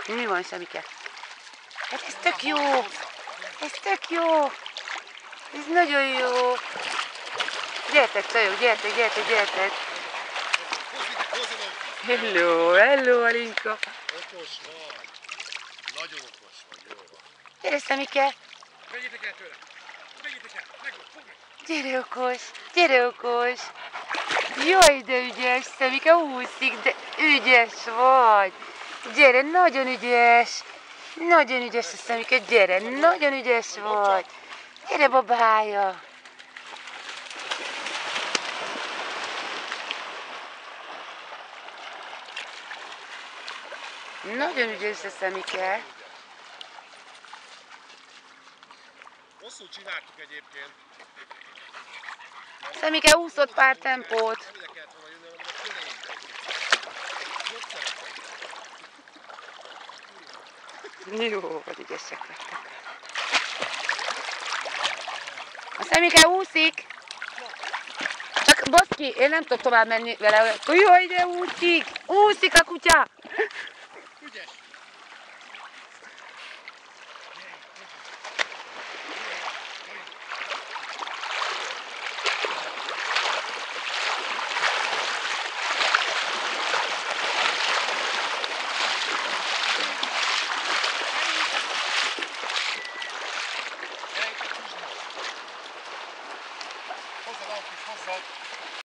Mi van, Semike? Hát ez tök jó! Ez tök jó! Ez nagyon jó! Gyertek, csajok, gyertek, gyertek, gyertek! Hello, hello, Alinka! Okos vagy! Nagyon okos vagy, jó van. Gyere, Semike! Vegyétek el tőle! Vegyétek el! Fogj meg! Gyere, okos! Gyere, okos! Jaj, de ügyes, Semike, úszik, de ügyes vagy! Gyere, nagyon ügyes! Nagyon ügyes a Semike, gyere, nagyon ügyes vagy! Gyere, babája! Nagyon ügyes a Semike. Rosszul csináltuk egyébként. Semike úszott pár tempót. Nem ide kellett volna jönni, hanem a fölénk. Jó, vagy ügyesek lettek. A Semike úszik. Csak baszki, én nem tudok tovább menni vele. Jaj, de úszik! Úszik a kutya!